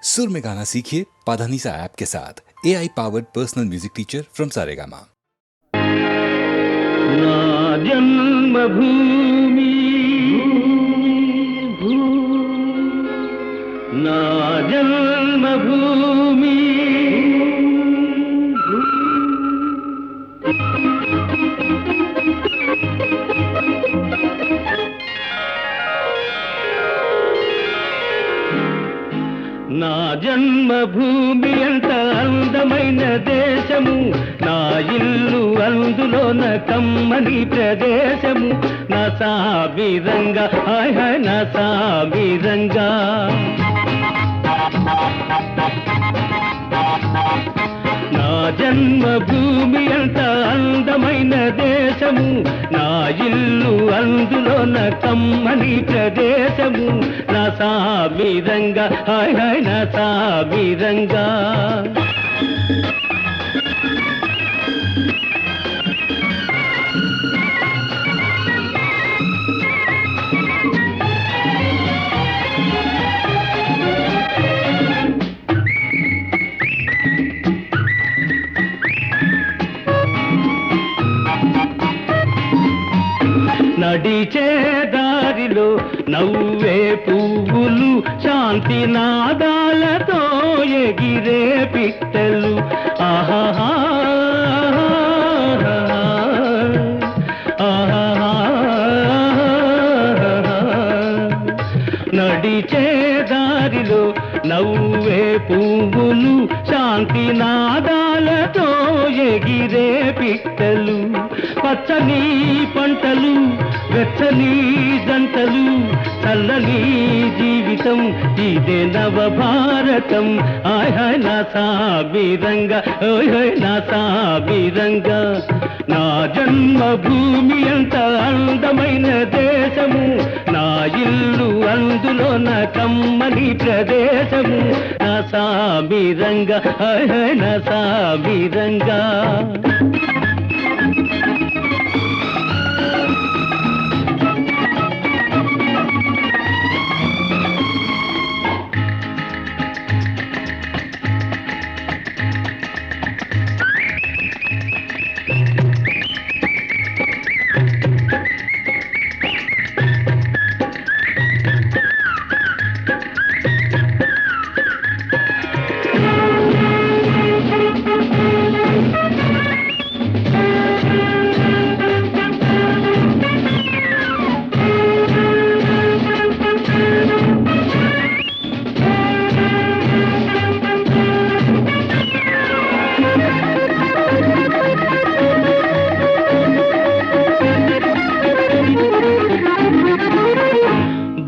सुर में गाना सीखिए पाधानीसा ऐप के साथ AI powered personal music teacher from Saregama. నా జన్మభూమి నా జన్మభూమి నా జన్మభూమి ఎంత అందమైన దేశము, నా ఇల్లు అందులోన కమ్మని ప్రదేశము. నా సామిరంగా హాయ్ హాయ్ నా సామిరంగా. నా జన్మభూమి ఎంత అందమైన దేశము, నా ఇల్లు అందులోన కమ్మని ప్రదేశము. నా సామిరంగా హాయ్ హాయ్ నా సామిరంగా. నడిచే దారిలో నవ్వే పువ్వులు, శాంతి నాదాలతో ఎగిరే పిట్టలు. ఆహాహా ఆహాహా. నడిచే దారిలో నవ్వే పువ్వులు, శాంతి నాదాలతో ఎగిరే పిట్టలు. పచ్చని పంటలు, వెచ్చని జంటలు, చల్లని జీవితం ఇదే నవభారతం. హాయ్ హాయ్ నా సామిరంగా ఓయ్ హాయ్ నా సామిరంగా. నా జన్మభూమి ఎంత అందమైన దేశము, నా ఇల్లు అందులోన కమ్మని ప్రదేశము. నా సామిరంగా హాయ్ హాయ్ నా సామిరంగా.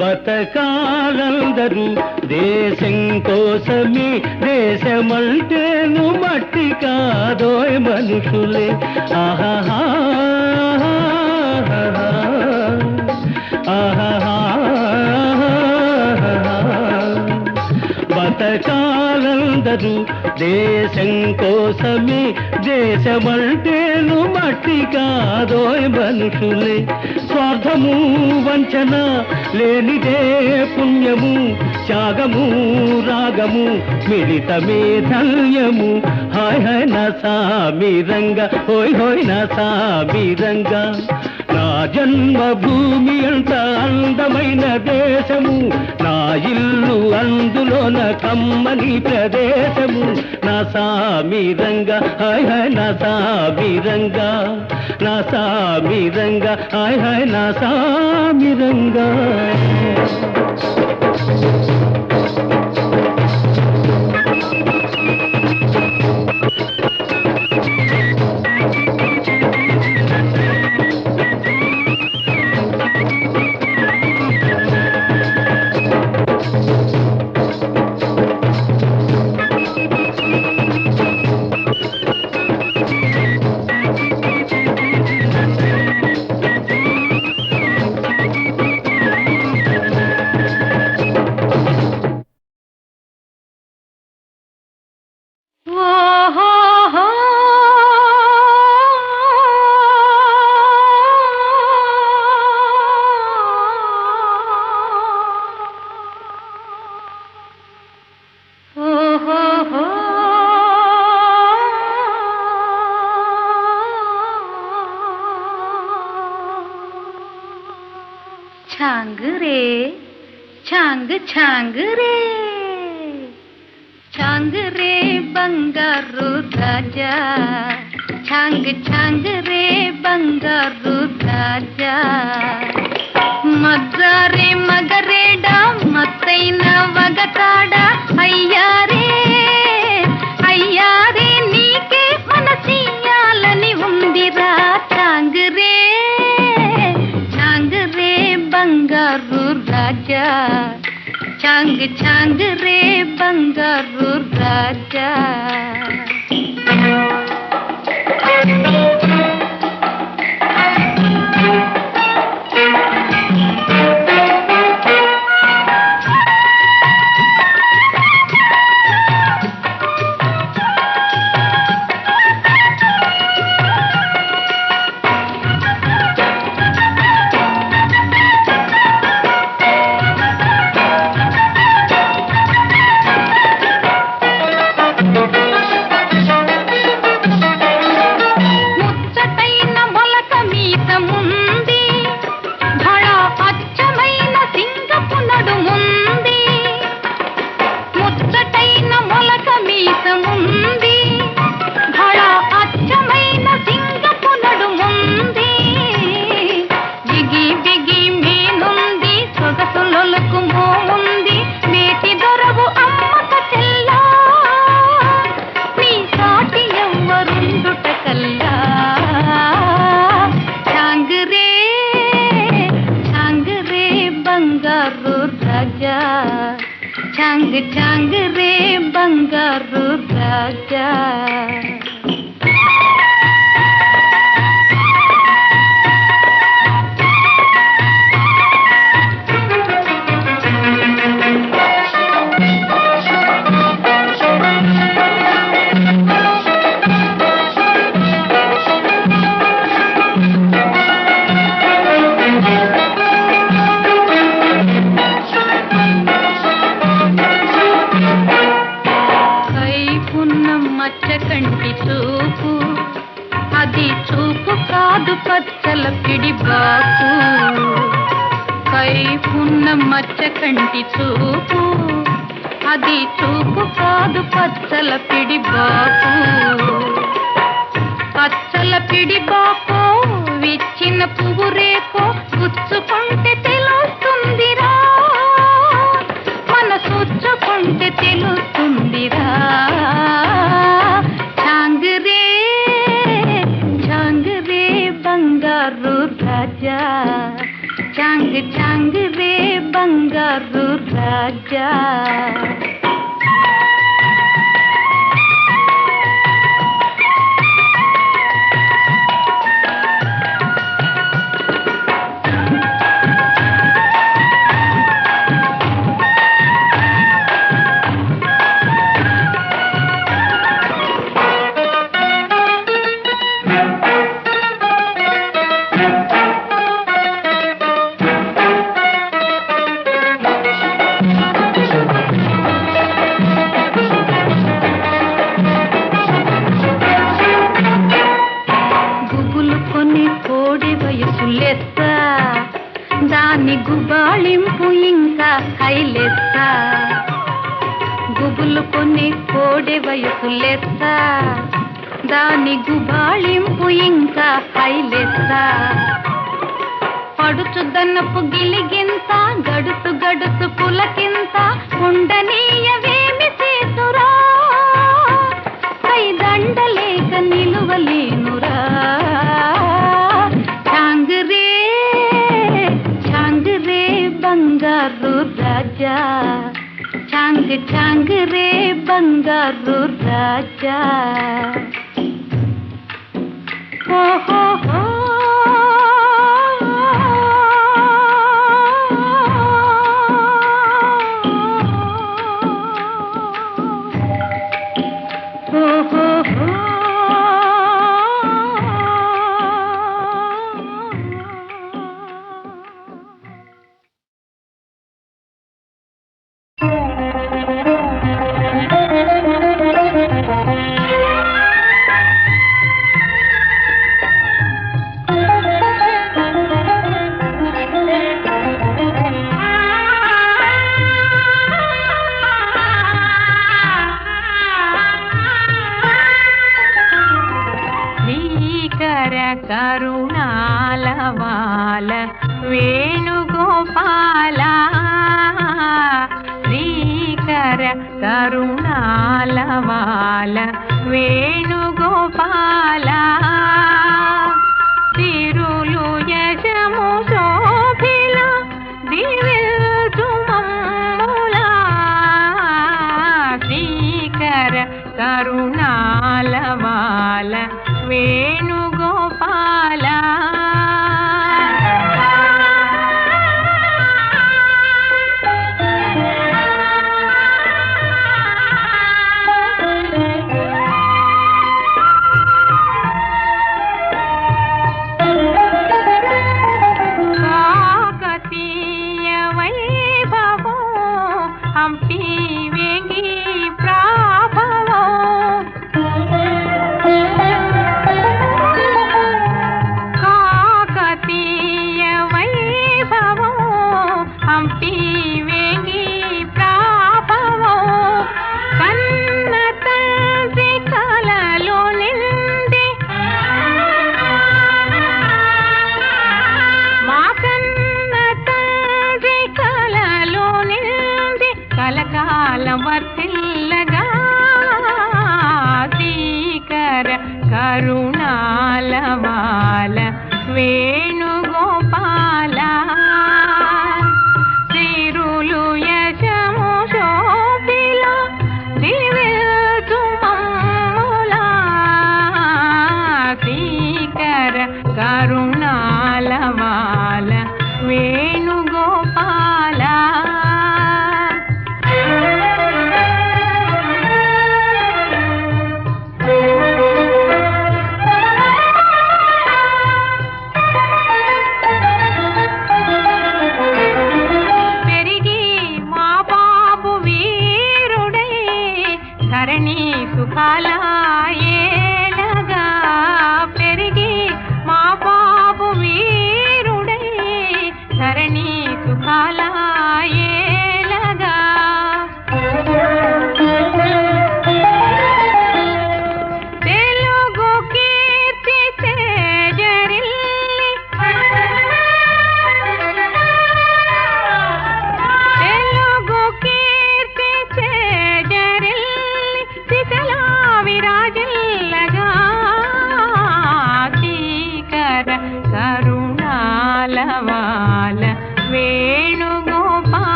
బతకాలందరూ దేశం కోసమే, దేశమంటేను మట్టి కాదోయ్ మనుషులే. ఆహాహా ఆహాహా. బతకాలందరూ దేశం కోసమే, దేశమంటేను మట్టి కాదోయ్ మనుషులే. స్వార్థము వంచన లేనిదే పుణ్యము, త్యాగము రాగము మిళితమే ధన్యము. హాయ్ హాయ్ నా సామిరంగా హోయ్ హోయ్ నా సామిరంగా. నా జన్మభూమి ఎంత అందమైన దేశము, నా ఇల్లు అందులోన కమ్మని ప్రదేశము. నా సామిరంగా హాయ్ హాయ్ నా సామిరంగా. నా సామిరంగా హాయ్ హాయ్ నా సామిరంగా. ఛాంగ్ రే ఛాంగ్ ఛాంగ్ రే ఛాంగ్ రే బంగారు రాజా ఛాంగ్ ఛాంగ్ రే బంగారు రాజా మగ్గారే మగరేడా మత్తైన వగతాడ అయ్యారే అయ్యారే నీకే మనసీయాలని ఉందిరా ఛాంగ్ రే బంగారు రాజా ఛాంగ్ ఛాంగ్ రే బంగారు రాజా ఛాంగ్ ఛాంగ్ రే బంగారు రాజా కంటి చూపు అది చూపు కాదు పచ్చల పిడిబాకు కైపున్న మచ్చ కంటి చూపు అది చూపు కాదు పచ్చల పిడిబాకు పచ్చల పిడిబాకు విచ్చిన పువ్వు రేకో గుచ్చుకుంటే తెలుస్తుందిరా మన సుచ్చుకుంటే తెలుస్తుందిరా బంగారు రాజా ఛాంగ్ ఛాంగ్ రే బంగారు రాజా దాని గుబాళింపు ఇంకా హైలెత్త గుబులు కొన్ని కోడె వయసు లెత్త దాని గుబాళింపు ఇంకా హైలెత్త పడుచుదన్నపు గిలిగింత గడుసు గడుసు పులకింత ఉండనీయవేమి చేతురా కై దండలేక నిలువలేనురా బంగారు రాజా ఛాంగ్ ఛాంగ్ రే బంగారు రాజా ఓహో వేణుగోపాల శ్రీకర కరుణాలవాల వేణుగోపాల తిరులు యశము శోభిల దివ్యతుమమ్ముల శ్రీకర కరుణాలవాల వేణుగోపాల కాకతీయ వైభవం హంపి వేంగి ప్రాభవం కాకతీయ వైభవం హంపి వేంగి ప్రాభవం కన్న తండ్రి కలలో నింది మా కన్న తండ్రి కలలో నింది కలకాలం వర్తిల్లగా శ్రీకర కరుణాలవాల వేణుగోపాల తిరులు యశము శోభిల దివ్యతుమమ్ముల శ్రీకర కరుణాలవాల వేణుగోపాల పెరిగి మా బాబు వీరుడై ధరణి సుఖాల ఏలగా పెరిగి మా బాబు వీరుడై ధరణి సుఖాల ఏలగా తెలుగు కీర్తి తేజరిల్లి తెలుగు కీర్తి తేజరిల్లి శిశలా విరాజిల్లగా శ్రీకర కరుణాలవాల వేణుగోపాల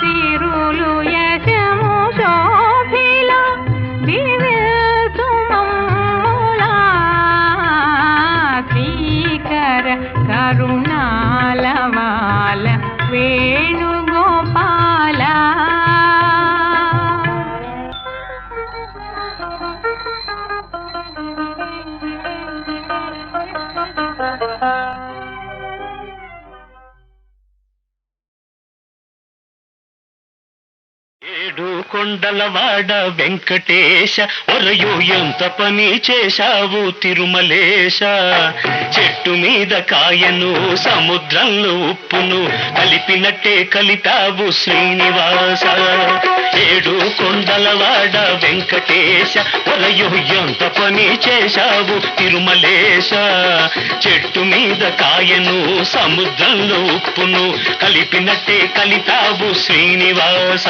తిరులు యశము శోభిల దివ్యతుమమ్ముల శ్రీకర కరుణాలవాల వేణుగోపాల ఏడు కొండలవాడ వెంకటేశ ఒరయు ఎంత పని చేశావు తిరుమలేశ చెట్టు మీద కాయను సముద్రంలో ఉప్పును కలిపినట్టే కలిపావు శ్రీనివాస ఏడు కొండలవాడ వెంకటేశ ఒరయు ఎంత పని చేశావు తిరుమలేశ చెట్టు మీద కాయను సముద్రంలో ఉప్పును కలిపినట్టే కలిపావు శ్రీనివాస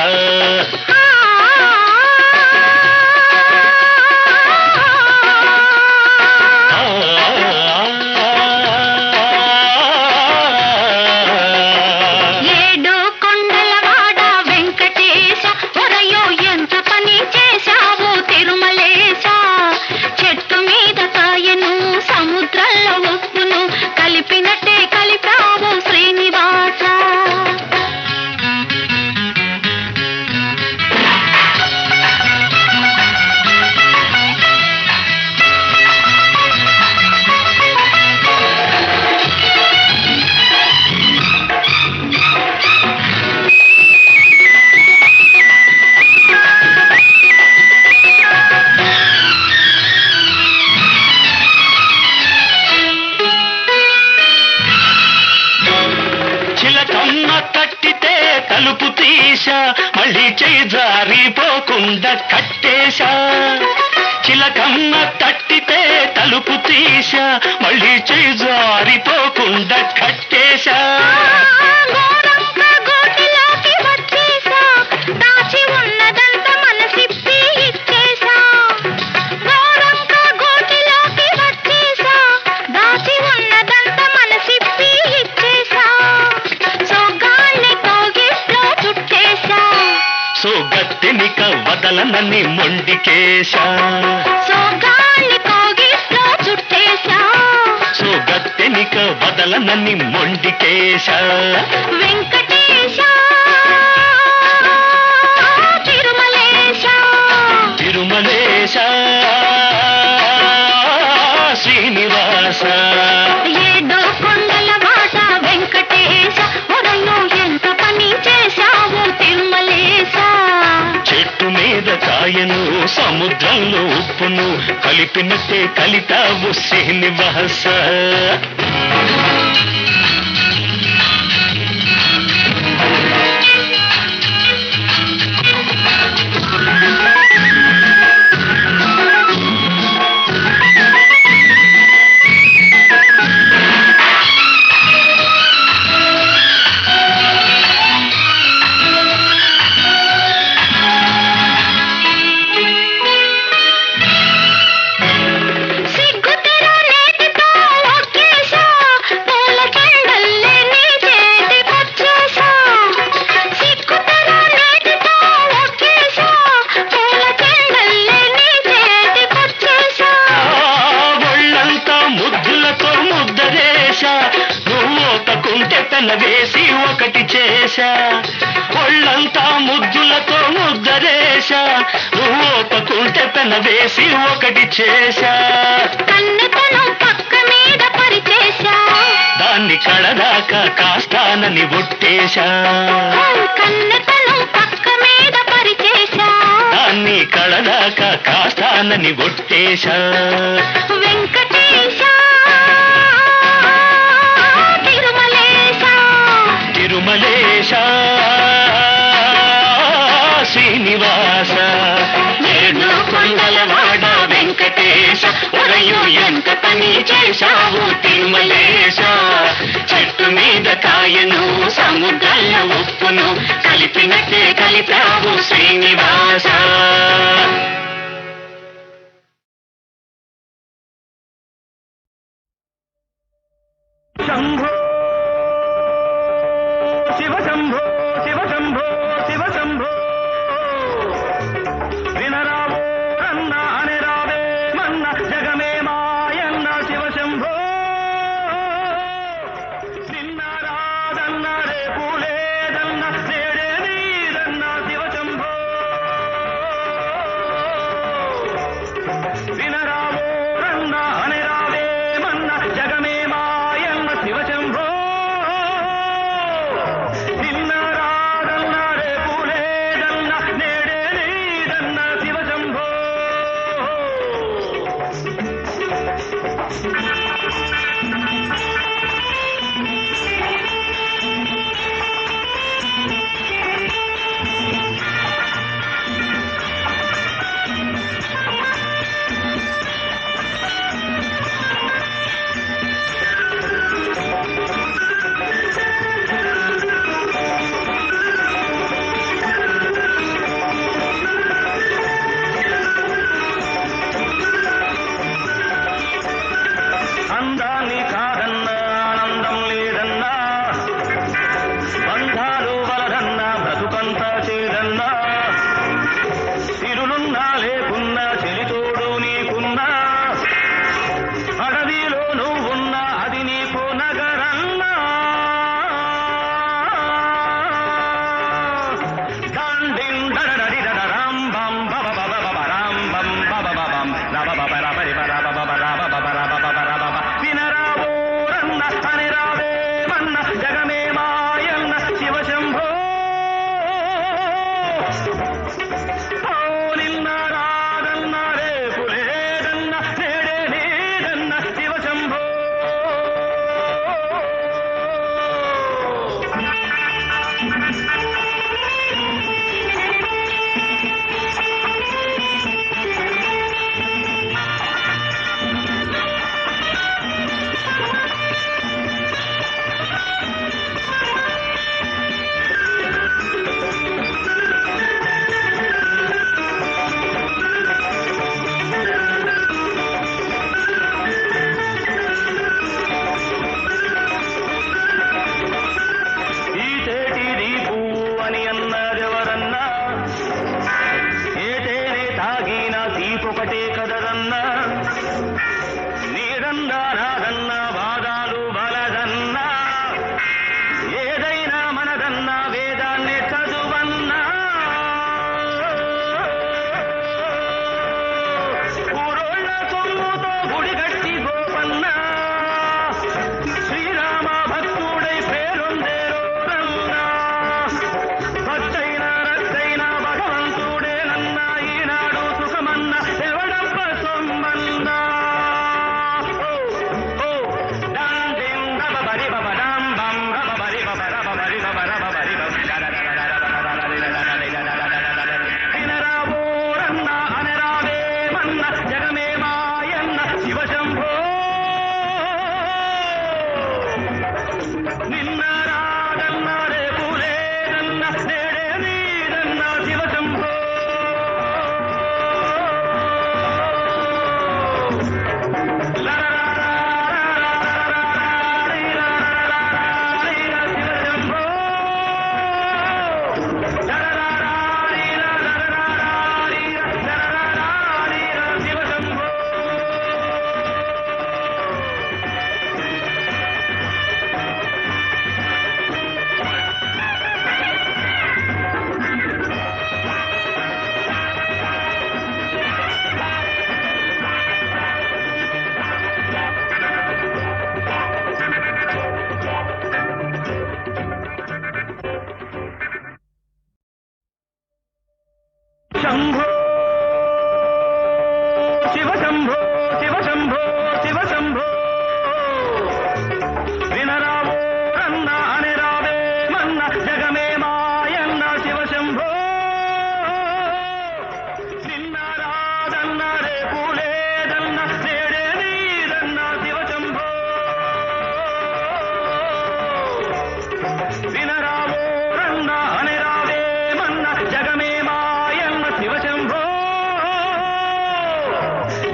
ఏడు కొండలవాడ వెంకటేశ ఒరయో ఎంత పని చేశావు తిరుమలేశ చెట్టు మీద కాయను సముద్రంలో ఉప్పును కలిపినట్టే కలిపావు శ్రీనివాస తలుపు తీశా మళ్ళీ చేయి జారిపోకుండా కట్టేశా చిలకమ్మ తట్టితే తలుపు తీశా మళ్ళీ చేయి జారిపోకుండా కట్టేశా గోరంక గోటిలోకి వచ్చేసా దాచి ఉన్నదంత మనసిప్పి ఇచ్చేసా గోరంక గోటిలోకి వచ్చేసా దాచి ఉన్నదంత మనసిప్పి ఇచ్చేసా సోగాన్ని కోగిట్లో చుట్టేసా సోగత్తెనిక వదలనని మొండికేశా సోగాన్ని కోగిట్లో చుట్టేసా సోగత్తెనిక వదలనని మొండికేశా వెంకటేశ తిరుమలేశ తిరుమలేశ శ్రీనివాస ఏడో కొండల వాట వెంకటేశ ఒరలో ఎంత పని చేశావు తిరుమలేశ చెట్టు మీద కాయను సముద్రంలో ఉప్పును కలిపినట్టే కలితావు శ్రీనివాస సిగ్గుతెర నేటితో ఒక్కేశా పూల చెండల్లే నీ చేతికొచ్చేశా సిగ్గుతెర నేటితో ఒక్కేశా పూల చెండల్లే నీ చేతికొచ్చేశా ఒళ్ళంతా ముద్దులతో ముద్దరేశా నువ్వు తకుంటే పెన వేసి ఒకటి చేశా ఒళ్ళంతా ముద్దులతో ముద్దరేశా నువ్వు తకుంటే పెన వేసి ఒకటి చేశా కన్నెతనం పక్క మీద పరిచేశా దాన్ని కడదాకా కాస్తానని ఒట్టేశా కన్నెతనం పక్క మీద పరిచేశా దాన్ని కడదాకా కాస్తానని ఒట్టేశా వెంకటేశ తిరుమలేశ తిరుమలేశ శ్రీనివాస ఏడు కొండలవాడ వెంకటేశ ఒరయు ఎంత పని చేశావు తిరుమలేశ చెట్టు మీద కాయను సముద్రంలో ఉప్పును కలిపినట్టే కలిపావు శ్రీనివాస శంభో శివ శంభో శివ శంభో శివ శంభో వినరావో రన్న అని రావే మన్న జగమే మాయన్న శివ శంభో నిన్న రాదన్న రేపు లేదన్న నేడే నీదన్న శివ శంభో వినరావో రన్న అని రావే మన్న జగమే మాయన్న శివ శంభో నిన్న రాదన్న రేపు లేదన్న నేడే నీదన్న శివ శంభో అందాన్ని కాదన్నా ఆనందం లేదన్నా బంధాలు వలదన్నా బ్రతుకంతా చేదన్నా తిరులున్నా లేకున్నా చెలితోడు నీకున్నా అడవిలో నువ్వున్నా అది నీకు నగరన్నా డాండిం డడడడిడడరాం బం బబ బబ బబ రాం బం బబ బబం రబ బబ రబరి బర బబ రబ బబ రబ బబ రబ బ వినరావో రన్న అని రావే మన్న జగమే మాయన్న శివ శంభో ఓ నిన్న రాదన్న రేపు లేదన్న నేడే నీదన్న శివ శంభో శంభో శివ శంభో శివ శంభో శివ శంభో వినరావో రన్న అని రావే మన్న జగమే మాయన్న శివ శంభో నిన్న రాదన్న రేపు లేదన్న నేడే నీదన్న శివ శంభో వినరావో రన్న అని రావే మన్న జగమే మాయన్న శివ శంభో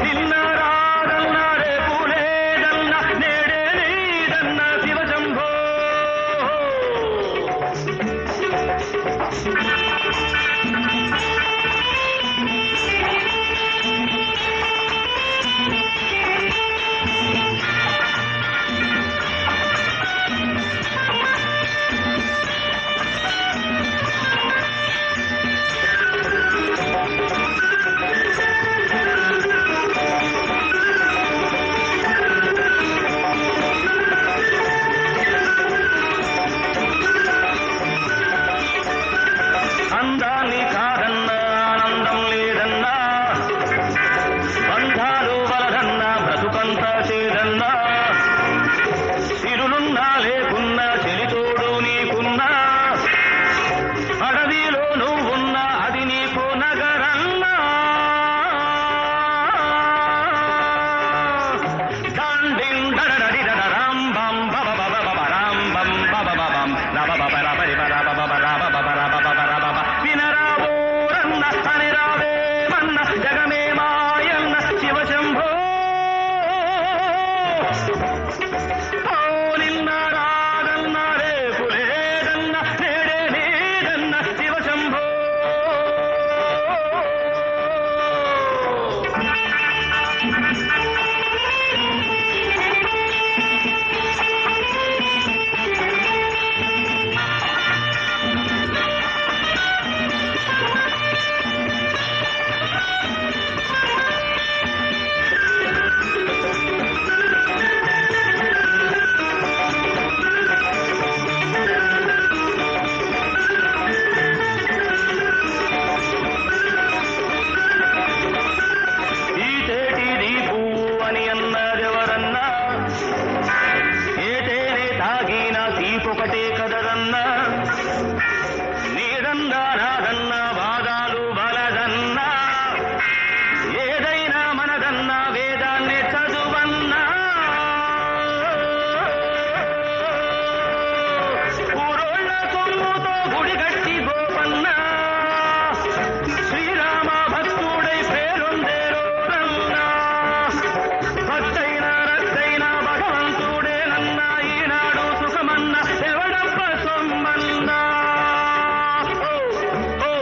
నిన్న రాదన్న రేపు లేదన్న నేడే నీదన్న శివ శంభో అందాన్ని కాదన్నా ఆనందం లేదన్నా బంధాలు వలదన్నా బ్రతుకంతా చేదన్నా సిరులున్నా లేకున్నా చెలితోడు నీకున్నా అడవిలో నువ్వున్నా అది నీకు నగరన్నా డాండిన్ డడడడిడడ రాం బం బబ బబ బబ రాం బం బబ బబం రబ బబ రబరి బబ బబ రబ బబ రబ బబ రబ వినరావో రన్న అని రావే మన్న జగమే మాయన్న శివ శంభో ఓ నిన్న రాదన్న రేపు లేదన్న నేడే నీదన్న శివ శంభో ఈ తేటిది పువ్వు అని అన్నదెవరన్నా ఏటేనే తాగిన తీపొకటే కదరన్నా నీదన్నా నాదన్నా వాదాలు బలదన్నా ఏదైనా మనదన్నా వేదాన్నే చదువన్నా ఊరోళ్ళ సొమ్ముతో గుడి కట్టి గోపన్నా శ్రీరామ భక్తుడై పేరొందేరో రన్నా భక్తైన రక్తైన భగవంతుడే నన్నా ఈనాడు సుఖమన్న ఎవడప్ప సొమ్మన్నా ఓ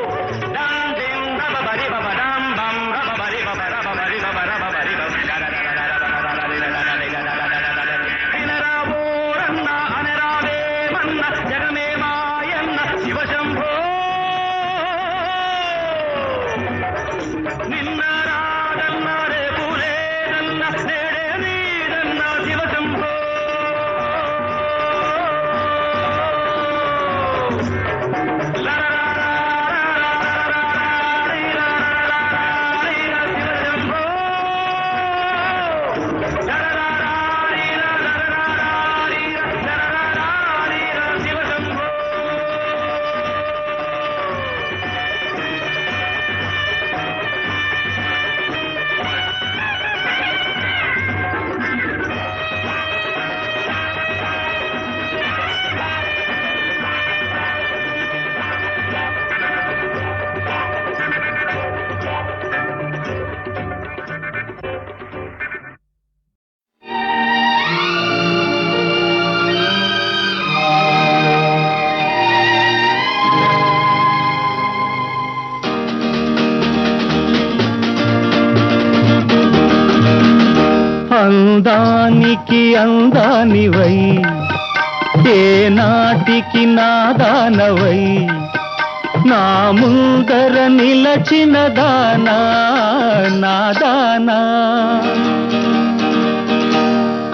డాండిన్ రబ బరి బబ డాం బం రబ బరి బబ రబ బరి బబ రబ బరి బబ వినరావో రన్న అని రావే మన్న జగమే మాయన్న శివ శంభో నిన్న రాదన్న రేపు లేదన్న నేడే నీదన్న శివ శంభో శివ శంభో అందానికి అందానివై ఏ నాటికి నాదానవై నా ముందర నిలచిన దానా నాదానా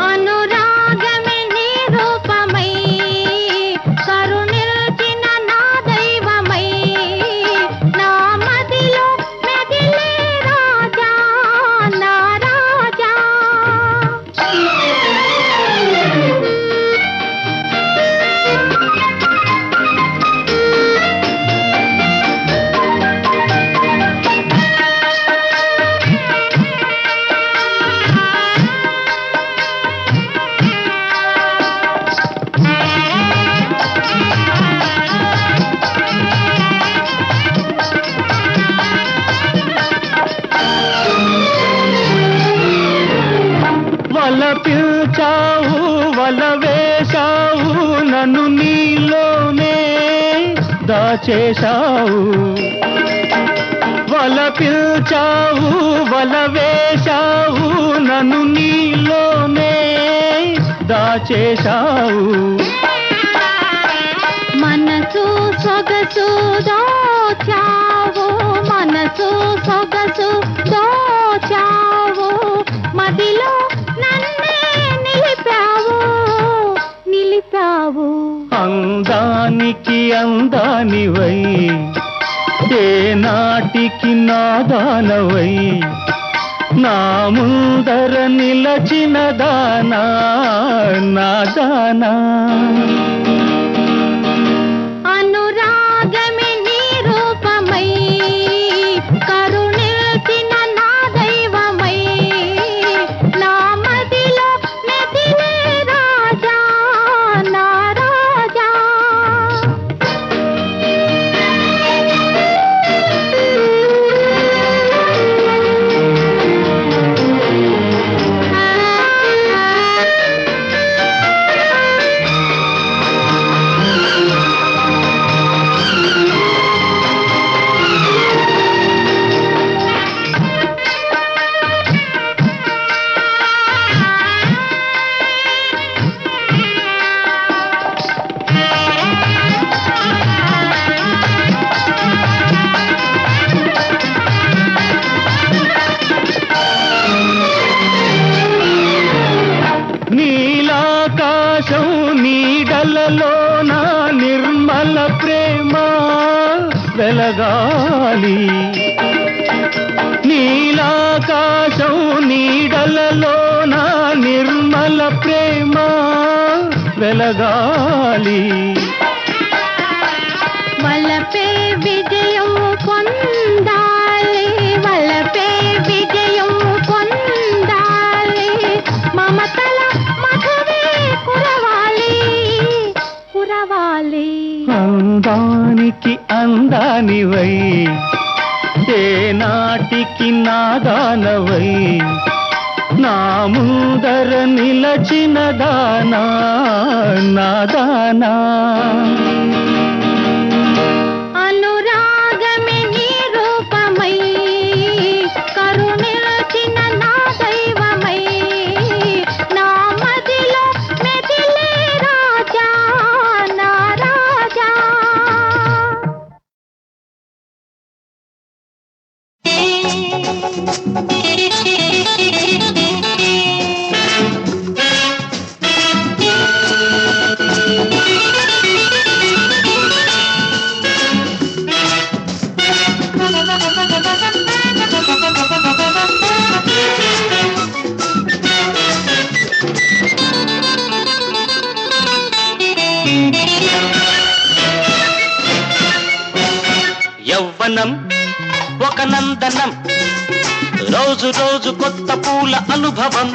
అనురాగమే నీ రూపమై కరుణిల్చిన నా దైవమై నా మదిలో పిల్చావు వల వేశావు నన్ను నీలోనే దాచేశావు వల పిల్చావు వల వేశావు నన్ను నీలోనే దాచేశావు మనసు సొగసు దోచావు మనసు సొగసు దోచావు మదిలో నన్నే నిలిపావు నిలిపావు అందానికి అందానివై ఏ నాటికి నాదానవై నా ముందర నిలచిన దానా నాదానా అనురాగమే నీ రూపమై కరుణిల్చిన నా దైవమై నా మదిలో మెదిలే రాజా నా రాజా నీలాకాశం నీడలలో నా నిర్మల ప్రేమ వెలగాలి నీలాకాశం నీడలలో నా నిర్మల ప్రేమ వెలగాలి వలపే విజయం పొందాలి వలపే విజయం పొందాలి మమతల మధువే కురవాలి కురవాలి అందానికి అందానివై ఏ నాటికి నాదానవై నా ముందర నిలచిన దానా నాదానా అనురాగమే నీ రూపమై కరుణిల్చిన నా దైవమై నా మదిలో మెదిలే రాజా నా రాజా యవ్వనం ఒక నందనం రోజు రోజు కొత్త పూల అనుభవం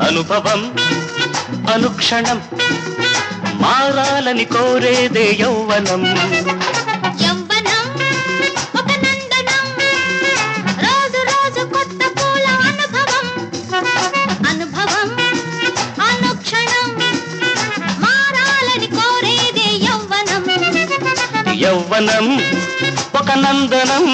అనుభవం అనుక్షణం మారాలని కోరేదే యవ్వనం యవ్వనం ఒక నందనం రోజు రోజు కొత్త పూల అనుభవం అనుభవం అనుక్షణం మారాలని కోరేదే యవ్వనం యవ్వనం ఒక నందనం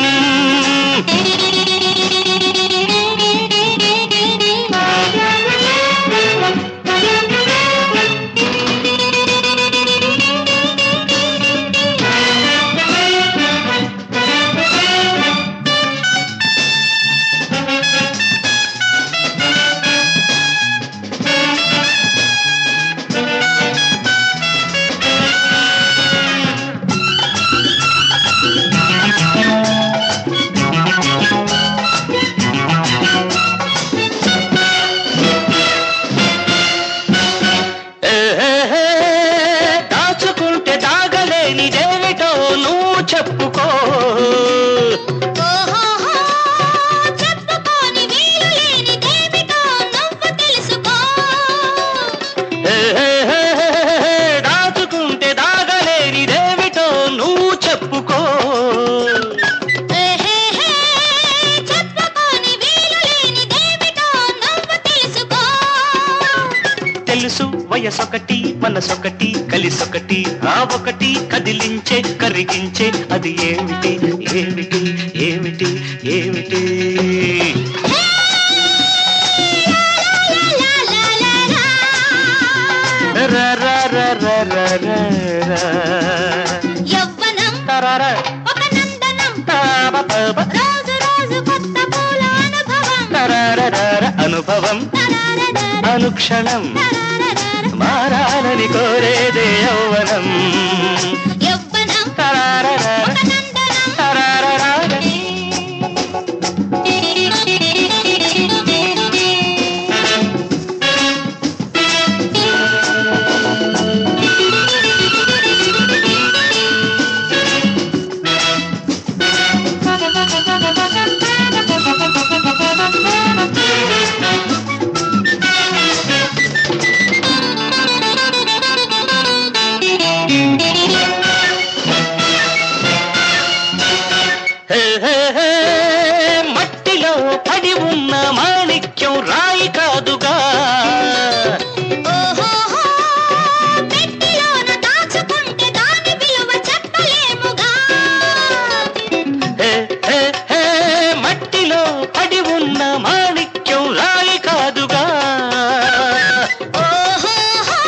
దాచుకుంటే దాగలేనిదేమిటో నువ్వు చెప్పుకో చెప్పుకోని వీలు లేనిదేమిటో నువ్వు తెలుసుకో దాచుకుంటే దాగలేనిదేమిటో నువ్వు చెప్పుకో వయసొకటి మనసొకటి కలిసొకటి ఆ ఒకటి కదిలించే కరిగించే అది ఏమిటి ఏమిటి ఏమిటి ఏమిటి రా రా రా రా రా రా రా. యవ్వనం తరారా. ఒక నందనం తాప పాప. రోజు రోజు కొత్త పూల అనుభవం తరారరార అనుభవం తరారరార, అనుక్షణం తరారరార. మారాలని కోరేదే యౌవనం యవ్వనం తరారరార. ఒక నందనం తరారరార. హే హే హే మట్టిలో పడి ఉన్న మాణిక్యం రాయి కాదుగా ఓహోహో, పెట్టిలోన దాచుకుంటే దాని విలువ చెప్పలేముగా. హే హే హే మట్టిలో పడి ఉన్న మాణిక్యం రాయి కాదుగా ఓహోహో,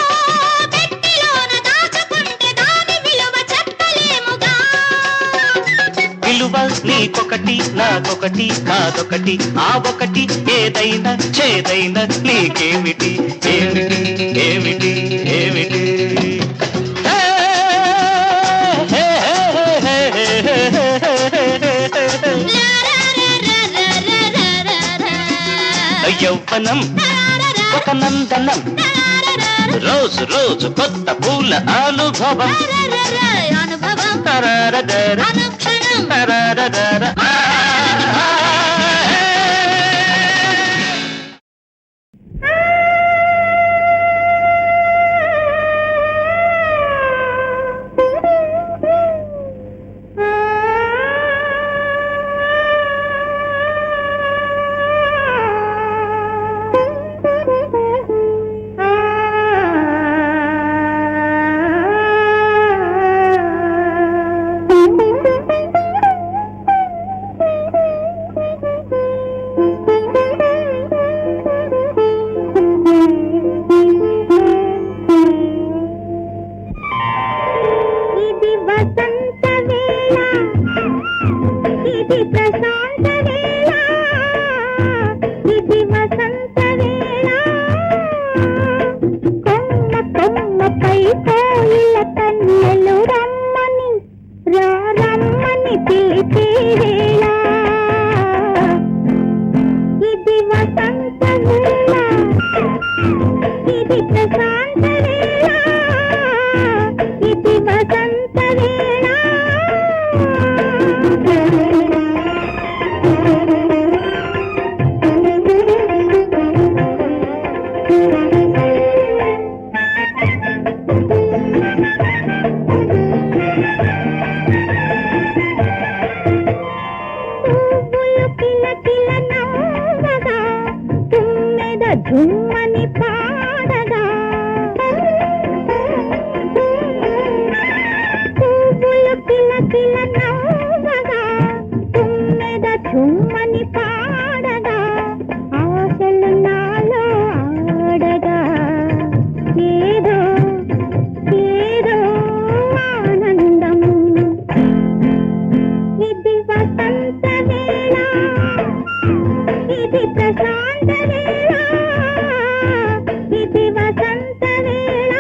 పెట్టిలోన దాచుకుంటే దాని విలువ చెప్పలేముగా. విలువ నీకొకటి నాకొకటి కాదొకటి ఆ ఒకటి ఏదైనా చేదైనా నీకేమిటి ఏమిటి ఏమిటి ఏమిటి హే, హే, హే, హే, హే, హే, హే, హే. యౌవనం ఒక నందనం రోజు రోజు కొత్త పూల అనుభవం అనుభవం తరారదర అనుక్షణం తరారదర ఇది వసంత వేళ, ఇది ప్రశాంత వేళ, ఇది వసంత వేళ. కొమ్మ కొమ్మపై కోయిల కన్నెలు రమ్మని రమ్మని పిలిచే వేళ. ఇది వసంత వేళ, ఇది ప్రశాంత వేళ, ఇది వసంత వేళ. పువ్వులు కిలకిల నవ్వగా, తుమ్మెద ఝుమ్మని పాడగా. పువ్వులు కిలకిల నవ్వగా, తుమ్మెద ఝుమ్మని పాడగా. ఆశలు నాలో ఆడగా, ఏదో ఏదో ఆనందం. ఇది వసంత వేళ, ఇది ప్రశాంత వేళ, ఇది వసంత వేళ.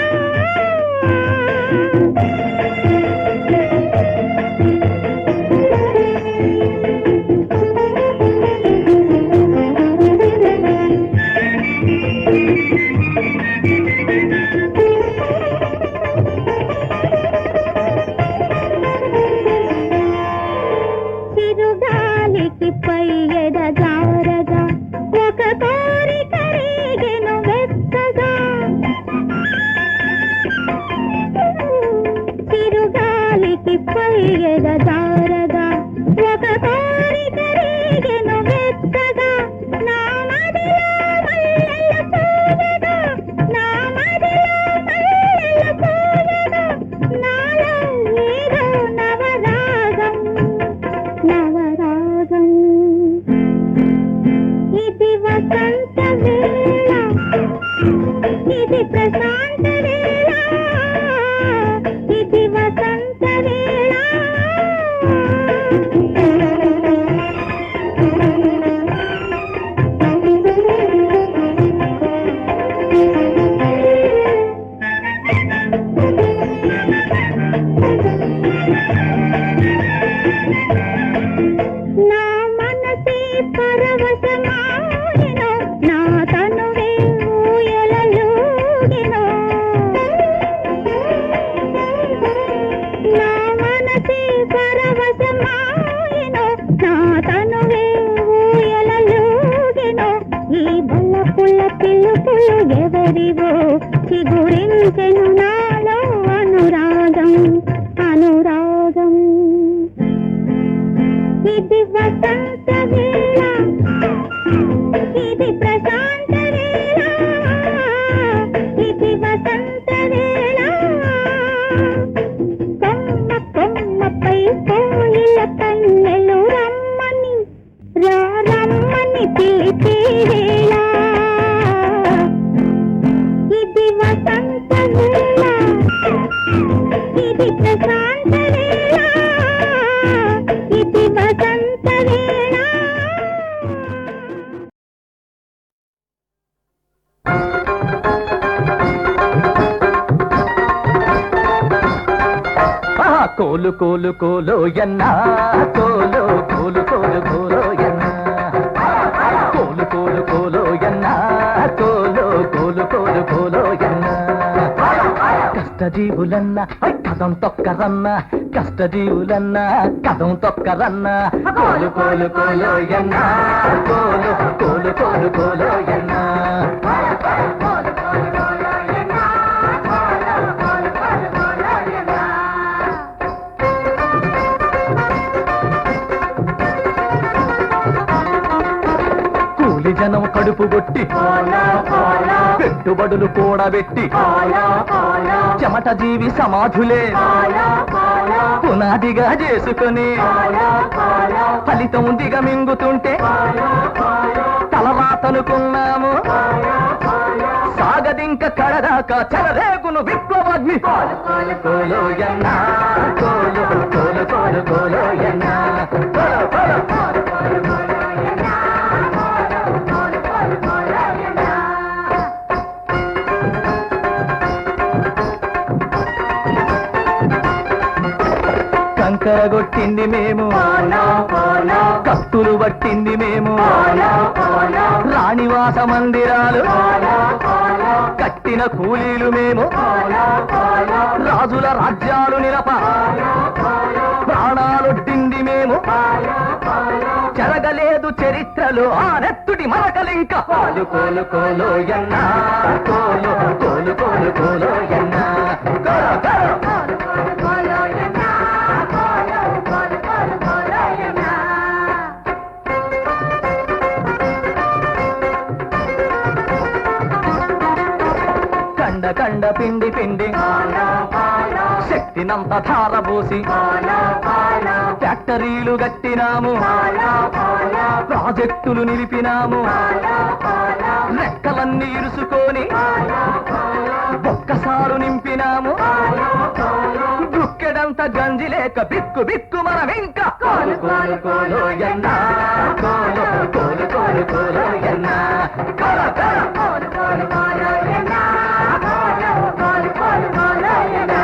చిరుగాలికి పై ఎదగారగా, ఒక కోరిక రేగెను వెచ్చగా. చిరుగాలికి పై ఎదగారగా, ఒక కోరిక రేగెను వెచ్చగా. నా మదిలో మల్లెలు పూవగా, నా మదిలో ఎవరివో చిగురించెను నాలో అనురాగం అనురాగం ఇది వసంత వేళ ఇది ప్రశాంత వేళ ఇది వసంత వేళ కొమ్మ కొమ్మపై కోయిల కన్నెలు రమ్మని రమ్మని పిలిచే వేళ ఇది వసంత వేళ ఇది ప్రశాంత వేళ ఇది వసంత వేళ కోలు కోలు కోలో ఎన్నా కోలు కోలు కోలు కోలో ఎన్నా కోలు కోలు కోలో ఎన్నా కోలు కోలు కోలు కోలో ఎన్నా కష్టజీవులన్న కథం తొక్కరన్న కష్టజీవులన్న కథం తొక్కరన్న కోలు కోలు కోలో ఎన్నా కోలు కోలు కోలు కోలో ఎన్నా జనం కడుపు కొట్టి పెట్టుబడులు కూడబెట్టి చెమట జీవి సమాధులే పునాదిగా చేసుకొని ఫలితం దిగమింగుతుంటే తలవాతనుకున్నాము సాగదింక కడదాకా చెలరేగును విప్లవాగ్ని కోలో ఎన్నా కోలు కోలు కోలు కోలో ఎన్నా కంకరగొట్టింది మేము కత్తులు పట్టింది మేము రాణివాస మందిరాలు కట్టిన కూలీలు మేము రాజుల రాజ్యాలు నిలప ప్రాణాలొడ్డింది మేము చెరగలేదు చరిత్రలో ఆ నెత్తుడి మరకలింక కోలు కోలు కోలో ఎన్నా కోలు కోలు కోలు కోలో ఎన్నా కండ కండ పిండి పిండి శక్తినంత ధారబోసి ఫ్యాక్టరీలు గట్టినాము ప్రాజెక్టులు నిలిపినాము రెక్కలన్నీ ఇరుసుకొని ఒక్కసారు నింపినాము దుక్కెడంత గంజి లేక బిక్కు బిక్కు మనం ఇంకా కోలు కోలు కోలో ఎన్నా కోలు కోలు కోలు కోలో ఎన్నా కోలు కోలు కోలు కోలో ఎన్నా కోలు కోలు కోలు కోలో ఎన్నా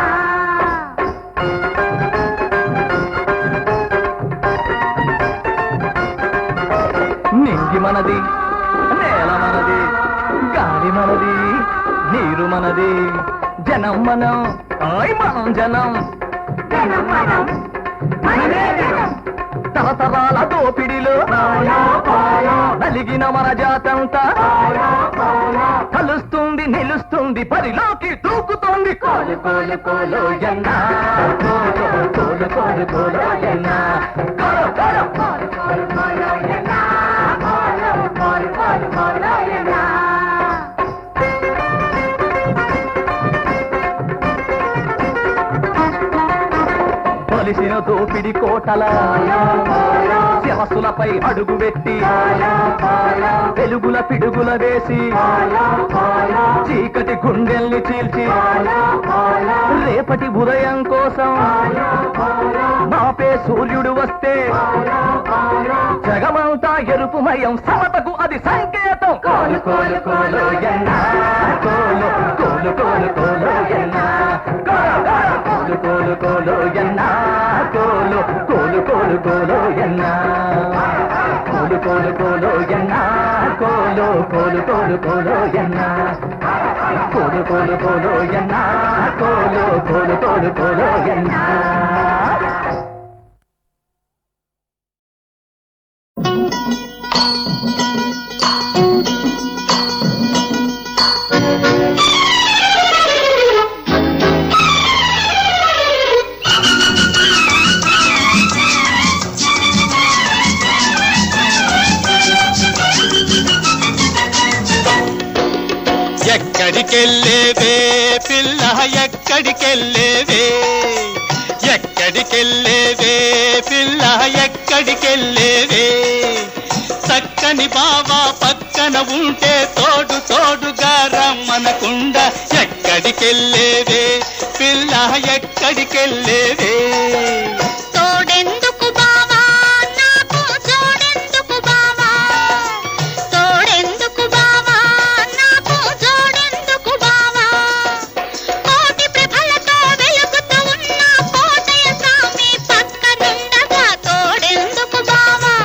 నింగి మనది నేల మనది గాలి మనది నీరు మనది జనం మనం మనం జనం తరతరాల దోపిడిలో నలిగిన మన జాతంతా కలుస్తుంది నిలుస్తుంది పరిలోకి దూకుతోంది కోలు కోలు కోలో ఎన్నా కోలు కోలు కోలు కోలో ఎన్నా కోలు కోలు కోలు కోలు కోలో ఎన్నా కోలు కోలు కోలు కోలో ఎన్నా బలిసిన దోపిడి కోటల శిరసులపై అడుగు పెట్టి వెలుగుల పిడుగుల వేసి చీకటి గుండెల్ని చీల్చి రేపటి ఉదయం కోసం మాపే సూర్యుడు వస్తే జగమంతా ఎరుపుమయం సమతకు అది సంకేతం కోలు కోలు కోలు ఎన్నా కోలు కోలు కోలు కోలు ఎన్నా కోలు కోలు కోలు ఎన్నా కోలు కోలు కోలు కోలు ఎన్నా కోలు కోలు కోలు ఎన్నా కోలు కోలు కోలు కోలు ఎన్నా కోలు కోలు కోలు ఎన్నా కోలు కోలు కోలు కోలు ఎన్నా ఎక్కడికెళ్ళేవే పిల్ల ఎక్కడికెళ్ళేవే ఎక్కడికెళ్ళేవే పిల్ల ఎక్కడికెళ్ళేవే చక్కని బావా పక్కన ఉంటే తోడు తోడుగా రమ్మనకుండా ఎక్కడికెళ్ళేవే పిల్ల ఎక్కడికెళ్ళేవే తోడెందుకు బావా నాకు జోడెందుకు బావా తోడెందుకు బావా నాకు జోడెందుకు బావా కోటి ప్రభలతో వెలుగుతూ ఉన్న కోటయ స్వామి పక్కనుండగా తోడెందుకు బావా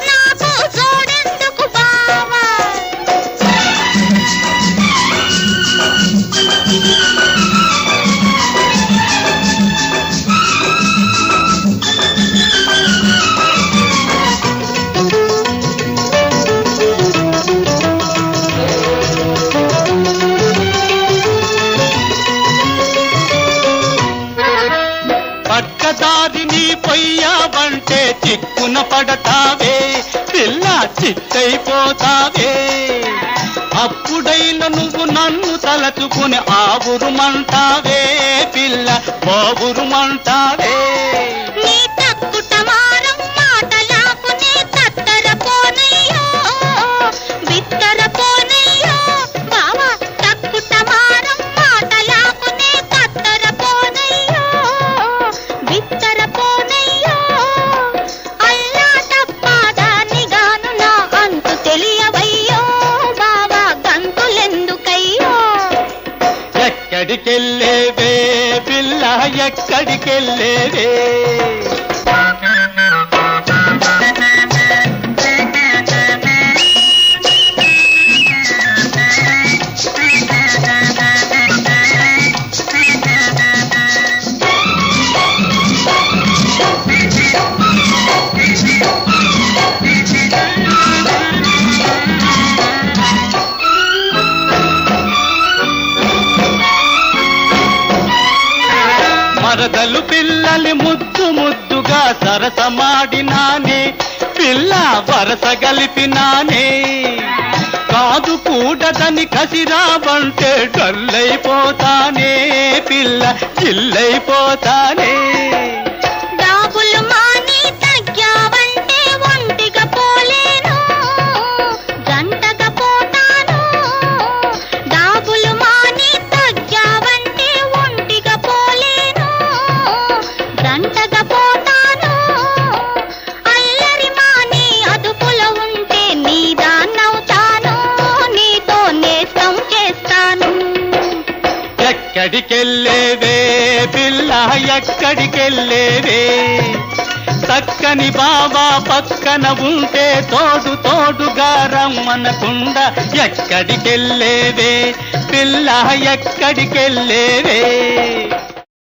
నాకు జోడెందుకు బావా పక్కదారిని పొయ్యావంటే చిక్కున పడతావే పిల్ల చిత్తైపోతావే అప్పుడైన నువ్వు నన్ను తలచుకుని ఆవురుమంటావే పిల్ల బావురుమంటావే నీ తక్కుటమారం మాటలాకునే తత్తరపోనయ్యో బిత్తరపోనయ్యో బావా తక్కుటమారం మాటలాకునే తత్తరపోనయ్యో బిత్తరపోనయ్యో అల్లా తప్పాదానిగాను నా అంతు తెలియవయ్యో బావా గంతులెందుకయ్యో ఎక్కడికెళ్ళేవే పిల్ల ఎక్కడికెళ్ళేవే మరదలు పిల్లలి ముద్దు ముద్దుగా సరసమాడినానే పిల్ల వరస గలిపినానే కాదు కూడదని కసిరావంటే డల్లైపోతానే పిల్ల చిల్లైపోతానే డాబులు మాని తగ్గావంటే ఒంటిగా పోలేను జంటగా పోతాను డాబులు మాని తగ్గావంటే ఒంటిగా పోలేను జంటగా పోతాను అల్లరి మాని అదుపులో ఉంటే నీ దాన్నవుతాను నీతో నేస్తం చేస్తాను ఎక్కడికెళ్ళేవే పిల్ల ఎక్కడికెళ్ళేవే చక్కని బావా పక్కన ఉంటే తోడు తోడుగా రమ్మనకుండా ఎక్కడికెళ్ళేవే పిల్ల ఎక్కడికెళ్ళేవే